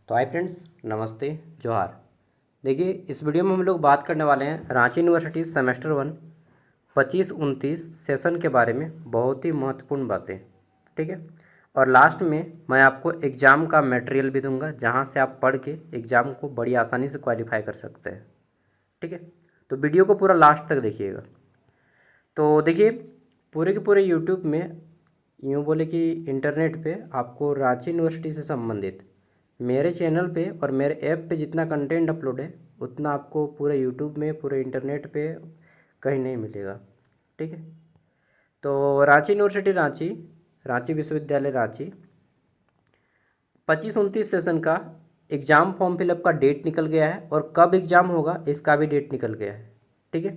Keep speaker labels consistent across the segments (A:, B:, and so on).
A: तो hi friends, नमस्ते, जोहार। देखिए, इस वीडियो में हम लोग बात करने वाले हैं रांची यूनिवर्सिटी सेमेस्टर 1 25-29 सेशन के बारे में। बहुत ही महत्वपूर्ण बातें, ठीक है। और लास्ट में मैं आपको एग्ज़ाम का मटेरियल भी दूंगा, जहां से आप पढ़ के एग्ज़ाम को बड़ी आसानी से क्वालिफाई कर सकते हैं, ठीक है। तो वीडियो को पूरा लास्ट तक देखिएगा। तो देखिए, पूरे के पूरे यूट्यूब में, यूँ बोले कि इंटरनेट पे आपको रांची यूनिवर्सिटी से संबंधित मेरे चैनल पे और मेरे ऐप पे जितना कंटेंट अपलोड है, उतना आपको पूरे यूट्यूब में, पूरे इंटरनेट पे कहीं नहीं मिलेगा, ठीक है। तो रांची यूनिवर्सिटी रांची, रांची विश्वविद्यालय रांची 25-29 सेशन का एग्ज़ाम फॉर्म फिलअप का डेट निकल गया है, और कब एग्ज़ाम होगा इसका भी डेट निकल गया है, ठीक है।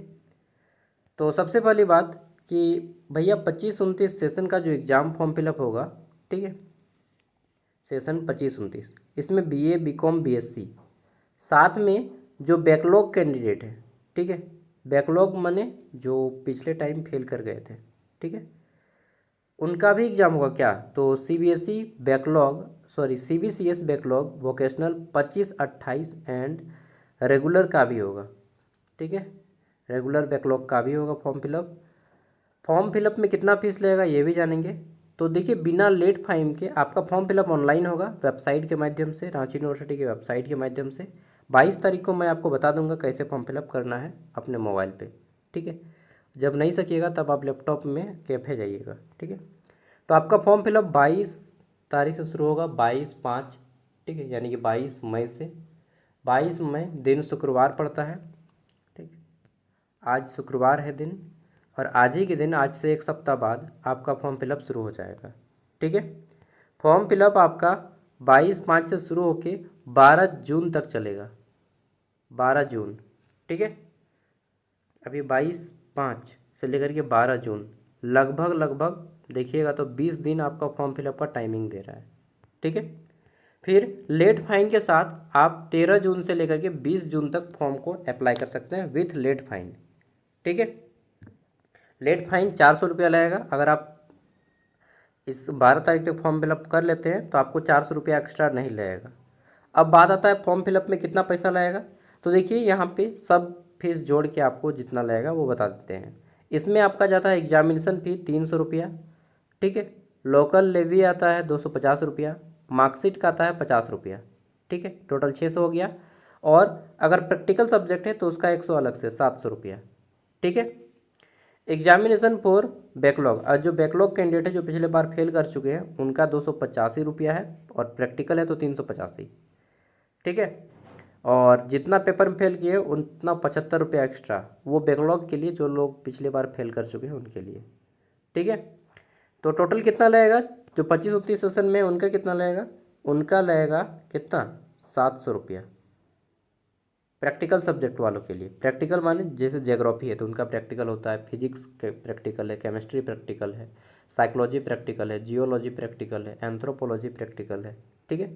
A: तो सबसे पहली बात कि भैया 25-29 सेशन का जो एग्ज़ाम फॉर्म फिलअप होगा, ठीक है, सेशन 25-29, इसमें बीए, बीकॉम, बीएससी, साथ में जो बैकलॉग कैंडिडेट है, ठीक है, बैकलॉग माने जो पिछले टाइम फेल कर गए थे, ठीक है, उनका भी एग्ज़ाम होगा क्या। तो CBSE backlog, sorry CBCS backlog vocational 25-28 and regular का भी होगा, ठीक है। रेगुलर बैकलॉग का भी होगा फॉर्म फिलअप में कितना फीस लगेगा ये भी जानेंगे। तो देखिए, बिना लेट फाइन के आपका फॉर्म फिलअप ऑनलाइन होगा, वेबसाइट के माध्यम से, रांची यूनिवर्सिटी की वेबसाइट के माध्यम से। 22 तारीख को मैं आपको बता दूंगा कैसे फॉर्म फिलअप करना है अपने मोबाइल पे, ठीक है। जब नहीं सकिएगा तब आप लैपटॉप में कैफे जाइएगा, ठीक है। तो आपका फॉर्म फिलअप 22 तारीख से शुरू होगा, 22/5, ठीक है, यानी कि 22 मई से। 22 मई दिन शुक्रवार पड़ता है, ठीक है। आज शुक्रवार है दिन, और आज ही के दिन, आज से एक सप्ताह बाद आपका फॉर्म फिलअप शुरू हो जाएगा, ठीक है। फॉर्म फिलअप आपका 22/5 से शुरू होके 12 जून तक चलेगा, 12 जून, ठीक है। अभी 22/5 से लेकर के 12 जून, लगभग देखिएगा तो 20 दिन आपका फॉर्म फिलअप का टाइमिंग दे रहा है, ठीक है। फिर लेट फाइन के साथ आप 13 जून से लेकर के 20 जून तक फॉर्म को अप्लाई कर सकते हैं विथ लेट फाइन, ठीक है। लेट फाइन 400 रुपया लगेगा। अगर आप इस 12 तारीख तक फॉर्म फिलअप कर लेते हैं तो आपको 400 रुपया एक्स्ट्रा नहीं लगेगा। अब बात आता है फॉर्म फिलअप में कितना पैसा लगेगा। तो देखिए, यहाँ पे सब फीस जोड़ के आपको जितना लगेगा वो बता देते हैं। इसमें आपका जाता है एग्जामिनेशन फ़ी 300 रुपया, ठीक है। लोकल लेवी आता है 250 रुपया, मार्कशीट का आता है 50 रुपया, ठीक है, टोटल 600 हो गया। और अगर प्रैक्टिकल सब्जेक्ट है तो उसका 100 अलग से 700 रुपया, ठीक है। एग्जामिनेशन फॉर बैकलॉग, और जो बैकलॉग कैंडिडेट है जो पिछले बार फेल कर चुके हैं, उनका 285 रुपया है, और प्रैक्टिकल है तो 385, ठीक है। और जितना पेपर में फेल किए उतना 75 रुपया एक्स्ट्रा, वो बैकलॉग के लिए, जो लोग पिछले बार फेल कर चुके हैं उनके लिए, ठीक है। तो टोटल कितना लगेगा, जो 25-29 सेशन में उनका कितना लगेगा, उनका लगेगा कितना, 700 रुपया। प्रैक्टिकल सब्जेक्ट वालों के लिए, प्रैक्टिकल माने जैसे ज्योग्राफी है तो उनका प्रैक्टिकल होता है, फिजिक्स के प्रैक्टिकल है, केमिस्ट्री प्रैक्टिकल है, साइकोलॉजी प्रैक्टिकल है, जियोलॉजी प्रैक्टिकल है, एंथ्रोपोलॉजी प्रैक्टिकल है, ठीक है।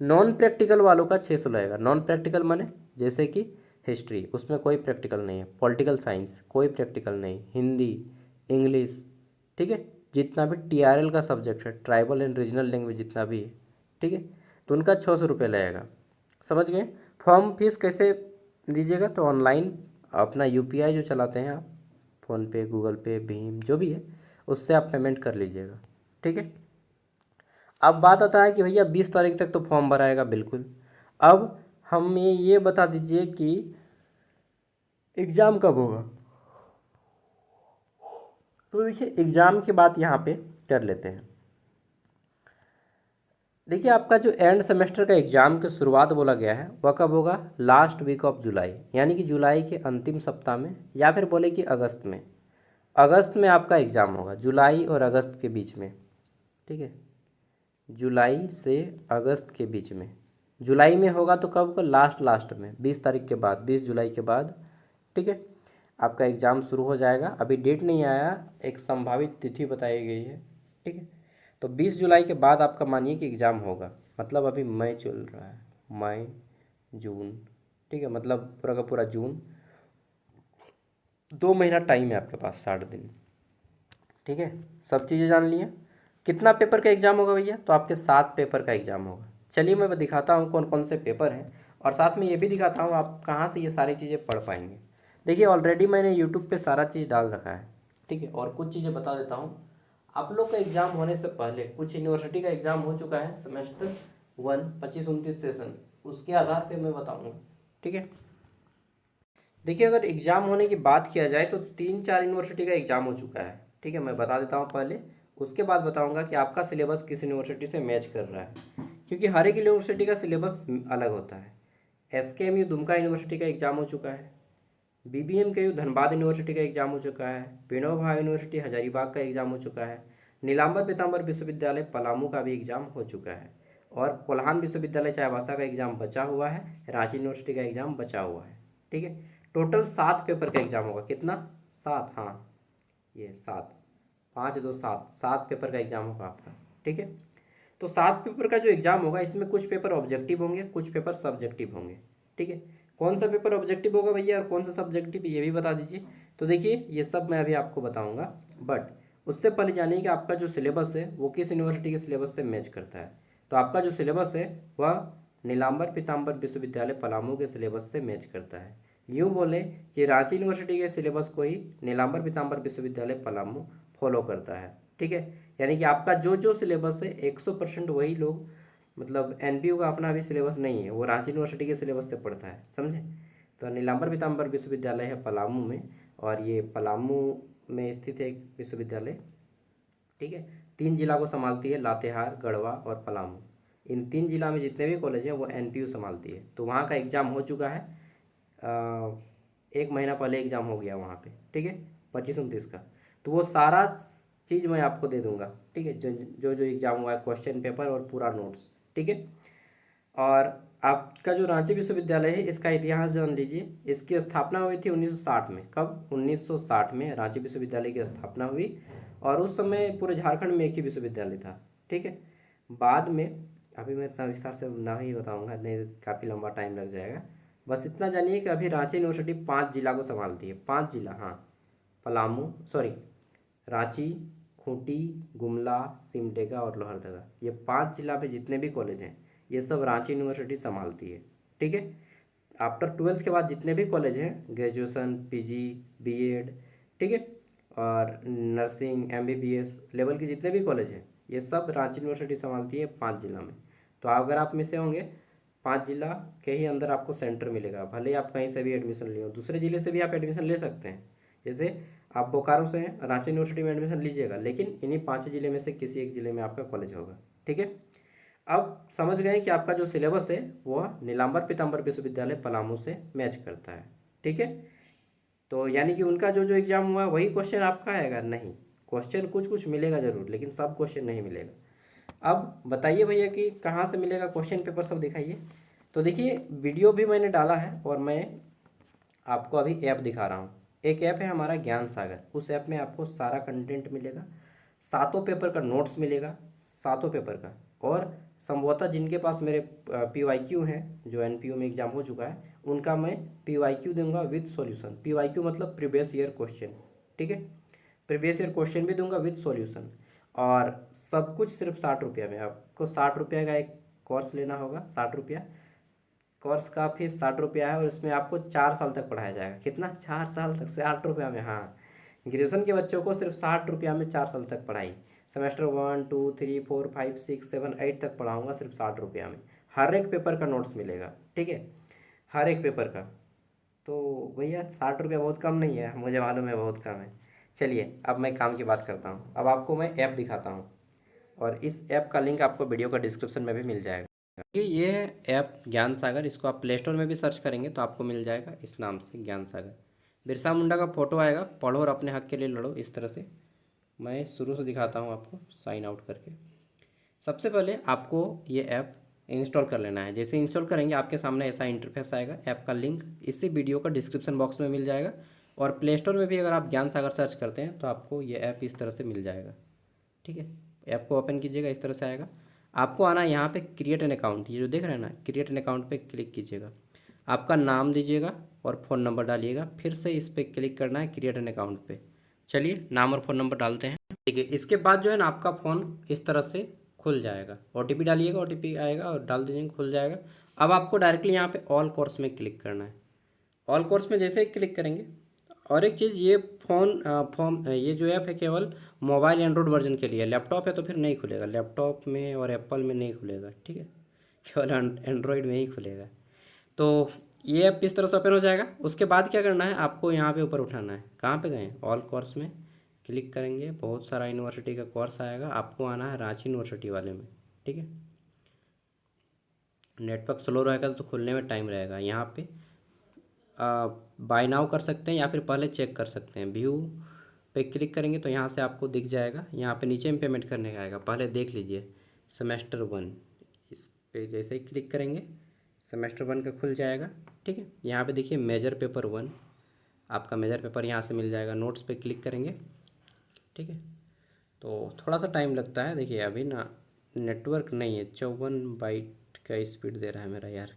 A: नॉन प्रैक्टिकल वालों का 600 लगेगा। नॉन प्रैक्टिकल माने जैसे कि हिस्ट्री, उसमें कोई प्रैक्टिकल नहीं है, पॉलिटिकल साइंस कोई प्रैक्टिकल नहीं, हिंदी, इंग्लिश, ठीक है, जितना भी टीआरएल का सब्जेक्ट है, ट्राइबल एंड रीजनल लैंग्वेज जितना भी है, ठीक है, तो उनका 600 रुपये लगेगा। समझ गए। फॉर्म फीस कैसे दीजिएगा, तो ऑनलाइन अपना यूपीआई जो चलाते हैं आप, फ़ोनपे, गूगल पे, भीम, जो भी है, उससे आप पेमेंट कर लीजिएगा, ठीक है। अब बात आता है कि भैया 20 तारीख तक तो फॉर्म भराएगा, बिल्कुल। अब हमें ये बता दीजिए कि एग्ज़ाम कब होगा। तो देखिए, एग्ज़ाम की बात यहाँ पे कर लेते हैं। देखिए, आपका जो एंड सेमेस्टर का एग्ज़ाम की शुरुआत बोला गया है वह कब होगा, लास्ट वीक ऑफ जुलाई, यानी कि जुलाई के अंतिम सप्ताह में, या फिर बोले कि अगस्त में। अगस्त में आपका एग्ज़ाम होगा, जुलाई और अगस्त के बीच में, ठीक है। जुलाई से अगस्त के बीच में, जुलाई में होगा तो कब को, लास्ट लास्ट में, 20 तारीख के बाद, 20 जुलाई के बाद, ठीक है, आपका एग्ज़ाम शुरू हो जाएगा। अभी डेट नहीं आया, एक संभावित तिथि बताई गई है, ठीक है। तो 20 जुलाई के बाद आपका मानिए कि एग्ज़ाम होगा, मतलब अभी मई चल रहा है, मई, जून, ठीक है, मतलब पूरा का पूरा जून, 2 महीना टाइम है आपके पास, 60 दिन, ठीक है। सब चीज़ें जान लिए। कितना पेपर का एग्ज़ाम होगा भैया, तो आपके 7 पेपर का एग्ज़ाम होगा, चलिए मैं दिखाता हूँ कौन कौन से पेपर हैं, और साथ में ये भी दिखाता हूँ आप कहाँ से ये सारी चीज़ें पढ़ पाएंगे। देखिए ऑलरेडी मैंने यूट्यूब पे सारा चीज़ डाल रखा है, ठीक है। और कुछ चीज़ें बता देता हूँ। आप लोग का एग्ज़ाम होने से पहले कुछ यूनिवर्सिटी का एग्ज़ाम हो चुका है, सेमेस्टर 1 25-29 सेशन, उसके आधार पे मैं बताऊँगा, ठीक है। देखिए अगर एग्ज़ाम होने की बात किया जाए तो 3-4 यूनिवर्सिटी का एग्ज़ाम हो चुका है, ठीक है। मैं बता देता हूँ पहले, उसके बाद बताऊँगा कि आपका सिलेबस किस यूनिवर्सिटी से मैच कर रहा है, क्योंकि हर एक यूनिवर्सिटी का सिलेबस अलग होता है। SKMU दुमका यूनिवर्सिटी का एग्ज़ाम हो चुका है, BBMKU धनबाद यूनिवर्सिटी का एग्ज़ाम हो चुका है, विनोबा यूनिवर्सिटी हजारीबाग का एग्ज़ाम हो चुका है, नीलांबर पीताम्बर विश्वविद्यालय पलामू का भी एग्ज़ाम हो चुका है, और कोल्हान विश्वविद्यालय चाईबासा का एग्ज़ाम बचा हुआ है, रांची यूनिवर्सिटी का एग्ज़ाम बचा हुआ है, ठीक है। टोटल 7 पेपर का एग्ज़ाम होगा। कितना? 7, हाँ ये 7, 5 2 7, 7 पेपर का एग्ज़ाम होगा आपका, ठीक है। तो 7 पेपर का जो एग्ज़ाम होगा इसमें कुछ पेपर ऑब्जेक्टिव होंगे, कुछ पेपर सब्जेक्टिव होंगे, ठीक है। कौन सा पेपर ऑब्जेक्टिव होगा भैया और कौन सा सब्जेक्टिव, ये भी बता दीजिए। तो देखिए ये सब मैं अभी आपको बताऊंगा, बट उससे पहले जानिए कि आपका जो सिलेबस है वो किस यूनिवर्सिटी के सिलेबस से मैच करता है। तो आपका जो सिलेबस है वह नीलांबर पीताम्बर विश्वविद्यालय पलामू के सिलेबस से मैच करता है। यूँ बोले कि रांची यूनिवर्सिटी के सिलेबस को ही नीलांबर पीताम्बर विश्वविद्यालय पलामू फॉलो करता है, ठीक है। यानी कि आपका जो जो सिलेबस है 100% वही लोग, मतलब NPU का अपना भी सिलेबस नहीं है, वो रांची यूनिवर्सिटी के सिलेबस से पढ़ता है, समझे। तो नीलांबर पीताम्बर विश्वविद्यालय है पलामू में, और ये पलामू में स्थित है एक विश्वविद्यालय, ठीक है। 3 जिला को संभालती है, लातेहार, गढ़वा और पलामू। इन 3 जिला में जितने भी कॉलेज हैं वो NPU संभालती है। तो वहाँ का एग्ज़ाम हो चुका है, 1 महीना पहले एग्ज़ाम हो गया वहाँ पे, ठीक है, 25-29 का। तो वो सारा चीज़ मैं आपको दे दूँगा, ठीक है, जो जो जो एग्ज़ाम हुआ है, क्वेश्चन पेपर और पूरा नोट्स, ठीक है। और आपका जो रांची विश्वविद्यालय है इसका इतिहास जान लीजिए। इसकी स्थापना हुई थी 1960 में। कब? 1960 में रांची विश्वविद्यालय की स्थापना हुई, और उस समय पूरे झारखंड में एक ही विश्वविद्यालय था, ठीक है। बाद में, अभी मैं इतना विस्तार से ना ही बताऊंगा, नहीं काफ़ी लंबा टाइम लग जाएगा। बस इतना जानिए कि अभी रांची यूनिवर्सिटी 5 जिला को संभालती है, 5 जिला, हाँ। पलामू, सॉरी, रांची, खूंटी, गुमला, सिमडेगा और लोहरदगा, ये 5 जिला पे जितने भी कॉलेज हैं ये सब रांची यूनिवर्सिटी संभालती है, ठीक है। आफ्टर 12th के बाद जितने भी कॉलेज हैं, ग्रेजुएशन, PG, BEd, ठीक है, और नर्सिंग, MBBS लेवल के जितने भी कॉलेज हैं ये सब रांची यूनिवर्सिटी संभालती है 5 जिला में। तो अगर आप में से होंगे 5 जिला के ही अंदर आपको सेंटर मिलेगा, भले ही आप कहीं से भी एडमिशन लिए हो, दूसरे ज़िले से भी आप एडमिशन ले सकते हैं। जैसे आप बोकारो से हैं, रांची यूनिवर्सिटी में एडमिशन लीजिएगा, लेकिन इन्हीं 5 जिले में से किसी एक ज़िले में आपका कॉलेज होगा, ठीक है। अब समझ गए कि आपका जो सिलेबस है वह नीलांबर पीताम्बर विश्वविद्यालय पलामू से मैच करता है, ठीक है। तो यानी कि उनका जो जो एग्ज़ाम हुआ वही क्वेश्चन आपका आएगा? नहीं, क्वेश्चन कुछ कुछ मिलेगा ज़रूर, लेकिन सब क्वेश्चन नहीं मिलेगा। अब बताइए भैया कि कहाँ से मिलेगा क्वेश्चन पेपर, सब दिखाइए। तो देखिए वीडियो भी मैंने डाला है, और मैं आपको अभी ऐप दिखा रहा हूँ। एक ऐप है हमारा ज्ञान सागर, उस ऐप में आपको सारा कंटेंट मिलेगा, 7 पेपर का नोट्स मिलेगा, 7 पेपर का। और संभवतः जिनके पास मेरे PYQ हैं, जो NPU में एग्ज़ाम हो चुका है, उनका मैं PYQ दूंगा विद सॉल्यूशन। PYQ मतलब प्रीवियस ईयर क्वेश्चन, ठीक है। प्रीवियस ईयर क्वेश्चन भी दूंगा विद सॉल्यूशन, और सब कुछ सिर्फ 60 रुपया में। आपको 60 रुपये का एक कोर्स लेना होगा, 60 रुपया कोर्स का फीस 60 रुपया है, और इसमें आपको 4 साल तक पढ़ाया जाएगा। कितना? 4 साल तक 60 रुपया में, हाँ। ग्रेजुएशन के बच्चों को सिर्फ 60 रुपया में 4 साल तक पढ़ाई, सेमेस्टर 1 2 3 4 5 6 7 8 तक पढ़ाऊँगा सिर्फ 60 रुपया में। हर एक पेपर का नोट्स मिलेगा, ठीक है, हर एक पेपर का। तो भैया 60 रुपया बहुत कम नहीं है, मुझे मालूम है बहुत कम है। चलिए अब मैं काम की बात करता हूँ। अब आपको मैं ऐप दिखाता हूँ, और इस ऐप का लिंक आपको वीडियो का डिस्क्रिप्शन में भी मिल जाएगा। ये है ऐप ज्ञान सागर, इसको आप प्ले स्टोर में भी सर्च करेंगे तो आपको मिल जाएगा इस नाम से, ज्ञान सागर। बिरसा मुंडा का फोटो आएगा, पढ़ो और अपने हक के लिए लड़ो, इस तरह से। मैं शुरू से दिखाता हूँ आपको साइन आउट करके। सबसे पहले आपको ये ऐप इंस्टॉल कर लेना है। जैसे इंस्टॉल करेंगे आपके सामने ऐसा इंटरफेस आएगा। ऐप का लिंक इसी वीडियो का डिस्क्रिप्शन बॉक्स में मिल जाएगा, और प्ले स्टोर में भी अगर आप ज्ञान सागर सर्च करते हैं तो आपको ये ऐप इस तरह से मिल जाएगा, ठीक है। ऐप को ओपन कीजिएगा, इस तरह से आएगा। आपको आना है यहाँ पे क्रिएट एन अकाउंट, ये जो देख रहे हैं ना, क्रिएट एन अकाउंट पे क्लिक कीजिएगा। आपका नाम दीजिएगा और फ़ोन नंबर डालिएगा, फिर से इस पर क्लिक करना है क्रिएट एन अकाउंट पे। चलिए नाम और फ़ोन नंबर डालते हैं, ठीक है। इसके बाद जो है ना आपका फ़ोन इस तरह से खुल जाएगा। OTP डालिएगा, OTP आएगा और डाल दीजिएगा, खुल जाएगा। अब आपको डायरेक्टली यहाँ पे ऑल कोर्स में क्लिक करना है। ऑल कोर्स में जैसे ही क्लिक करेंगे, और एक चीज़, ये ये जो ऐप है केवल मोबाइल एंड्रॉयड वर्जन के लिए, लैपटॉप है तो फिर नहीं खुलेगा, लैपटॉप में और एप्पल में नहीं खुलेगा, ठीक है, केवल एंड्रॉयड में ही खुलेगा। तो ये ऐप इस तरह से ओपन हो जाएगा। उसके बाद क्या करना है, आपको यहाँ पे ऊपर उठाना है। कहाँ पे गए, ऑल कोर्स में क्लिक करेंगे, बहुत सारा यूनिवर्सिटी का कोर्स आएगा, आपको आना है रांची यूनिवर्सिटी वाले में, ठीक है। नेटवर्क स्लो रहेगा तो खुलने में टाइम रहेगा। यहाँ पे बाय नाउ कर सकते हैं या फिर पहले चेक कर सकते हैं। व्यू पे क्लिक करेंगे तो यहाँ से आपको दिख जाएगा, यहाँ पे नीचे में पेमेंट करने का आएगा, पहले देख लीजिए सेमेस्टर 1। इस पे जैसे ही क्लिक करेंगे सेमेस्टर 1 का खुल जाएगा, ठीक है। यहाँ पे देखिए मेजर पेपर 1, आपका मेजर पेपर यहाँ से मिल जाएगा। नोट्स पे क्लिक करेंगे, ठीक है। तो थोड़ा सा टाइम लगता है, देखिए अभी ना नेटवर्क नहीं है, 54 बाइट का स्पीड दे रहा है मेरा यार,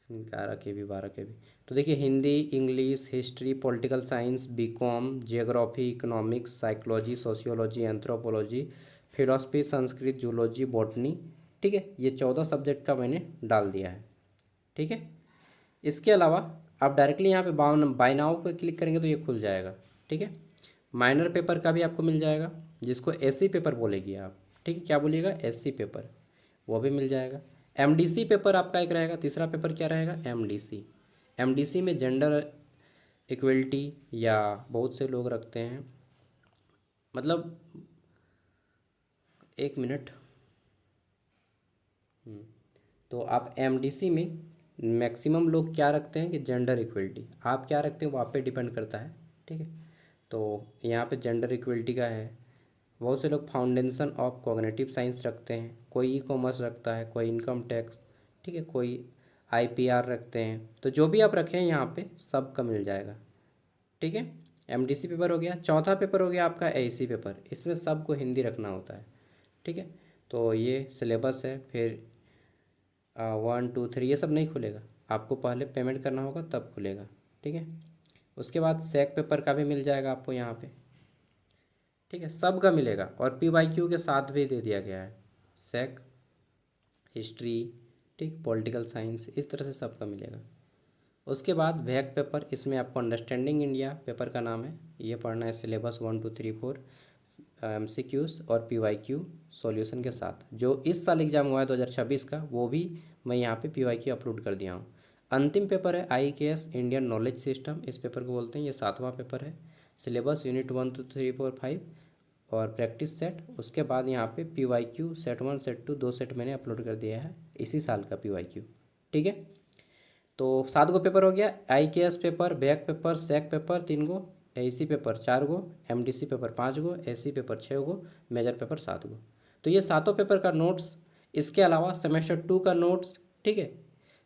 A: 11 KB 12 KB। तो देखिए Hindi, English, history, political science, B Com, geography, economics, psychology, sociology, anthropology, philosophy, Sanskrit, zoology, botany, ठीक है। ये 14 सब्जेक्ट का मैंने डाल दिया है, ठीक है। इसके अलावा आप डायरेक्टली यहाँ पे बाय नाउ पे क्लिक करेंगे तो ये खुल जाएगा, ठीक है। माइनर पेपर का भी आपको मिल जाएगा, जिसको SC पेपर बोलेगी आप, ठीक है। क्या बोलिएगा, SC पेपर, वो भी मिल जाएगा। MDC पेपर आपका एक रहेगा। तीसरा पेपर क्या रहेगा, MDC में जेंडर इक्वलिटी, या बहुत से लोग रखते हैं, मतलब एक मिनट, तो आप MDC में मैक्सिमम लोग क्या रखते हैं कि जेंडर इक्वलिटी, आप क्या रखते हैं वो आप पे डिपेंड करता है, ठीक है। तो यहाँ पे जेंडर इक्वलिटी का है। बहुत से लोग फाउंडेशन ऑफ कॉग्निटिव साइंस रखते हैं, कोई कॉमर्स रखता है, कोई इनकम टैक्स, ठीक है, कोई IPR रखते हैं। तो जो भी आप रखें यहाँ पे सब का मिल जाएगा, ठीक है। MDC पेपर हो गया। चौथा पेपर हो गया आपका AC पेपर, इसमें सबको हिंदी रखना होता है, ठीक है। तो ये सिलेबस है, फिर 1 2 3 ये सब नहीं खुलेगा, आपको पहले पेमेंट करना होगा तब खुलेगा, ठीक है। उसके बाद सेक पेपर का भी मिल जाएगा आपको यहाँ पे, ठीक है, सब का मिलेगा। और PYQ के साथ भी दे दिया गया है, सेक, हिस्ट्री, ठीक, पॉलिटिकल साइंस, इस तरह से सबका मिलेगा। उसके बाद वैक पेपर, इसमें आपको अंडरस्टैंडिंग इंडिया पेपर का नाम है, ये पढ़ना है, सिलेबस 1 2 3 4, MCQs और PYQ सॉल्यूशन के साथ। जो इस साल एग्ज़ाम हुआ है 2026 का, वो भी मैं यहाँ पे PYQ अपलोड कर दिया हूँ। अंतिम पेपर है IKS इंडियन नॉलेज सिस्टम, इस पेपर को बोलते हैं, ये 7वां पेपर है। सिलेबस यूनिट 1 2 3 4 5 और प्रैक्टिस सेट। उसके बाद यहाँ पे PYQ सेट 1 सेट 2 2 सेट मैंने अपलोड कर दिया है इसी साल का PYQ, ठीक है। तो 7 गो पेपर हो गया, IKS पेपर, बैक पेपर, सेक पेपर 3 गो, AC पेपर 4 गो, MDC पेपर 5 गो, SC पेपर 6 गो, मेजर पेपर 7 गो। तो ये सातों पेपर का नोट्स, इसके अलावा सेमेस्टर 2 का नोट्स, ठीक है,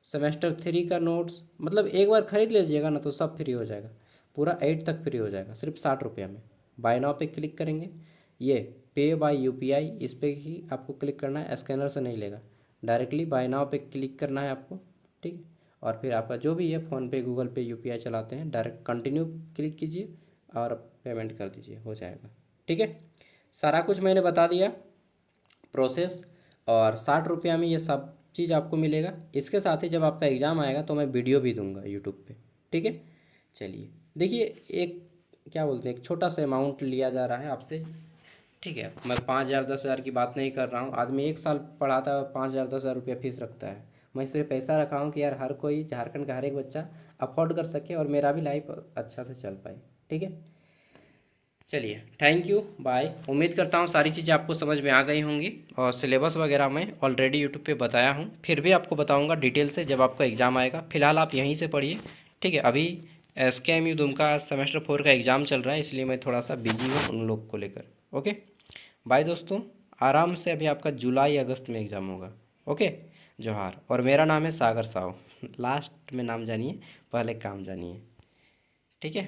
A: सेमेस्टर 3 का नोट्स, मतलब एक बार खरीद लीजिएगा ना तो सब फ्री हो जाएगा, पूरा 8 तक फ्री हो जाएगा सिर्फ 60 रुपये में। बाय नाउ पे क्लिक करेंगे, ये पे बाय UPI, इस पर ही आपको क्लिक करना है, स्कैनर से नहीं लेगा, डायरेक्टली बाय नाउ पे क्लिक करना है आपको, ठीक है। और फिर आपका जो भी है फ़ोनपे, गूगल पे, UPI चलाते हैं, डायरेक्ट कंटिन्यू क्लिक कीजिए और पेमेंट कर दीजिए, हो जाएगा, ठीक है। सारा कुछ मैंने बता दिया प्रोसेस, और 60 रुपया में ये सब चीज़ आपको मिलेगा। इसके साथ ही जब आपका एग्ज़ाम आएगा तो मैं वीडियो भी दूंगा यूट्यूब पे, ठीक है। चलिए देखिए, एक क्या बोलते हैं, एक छोटा सा अमाउंट लिया जा रहा है आपसे, ठीक है। मैं 5,000 10,000 की बात नहीं कर रहा हूँ, आदमी एक साल पढ़ाता है 5,000 10,000 रुपया फीस रखता है। मैं सिर्फ पैसा रखा हूँ कि यार हर कोई, झारखंड का हर एक बच्चा अफोर्ड कर सके और मेरा भी लाइफ अच्छा से चल पाए, ठीक है। चलिए, थैंक यू, बाय। उम्मीद करता हूँ सारी चीज़ें आपको समझ में आ गई होंगी, और सिलेबस वगैरह मैं ऑलरेडी यूट्यूब पे बताया हूँ, फिर भी आपको बताऊँगा डिटेल से जब आपका एग्ज़ाम आएगा। फिलहाल आप यहीं से पढ़िए, ठीक है। अभी SKMU दुमका सेमेस्टर 4 का एग्ज़ाम चल रहा है, इसलिए मैं थोड़ा सा बिजी हूँ उन लोग को लेकर। ओके बाय दोस्तों, आराम से, अभी आपका जुलाई अगस्त में एग्ज़ाम होगा। ओके, जोहार। और मेरा नाम है सागर साव, लास्ट में नाम जानिए, पहले काम जानिए, ठीक है।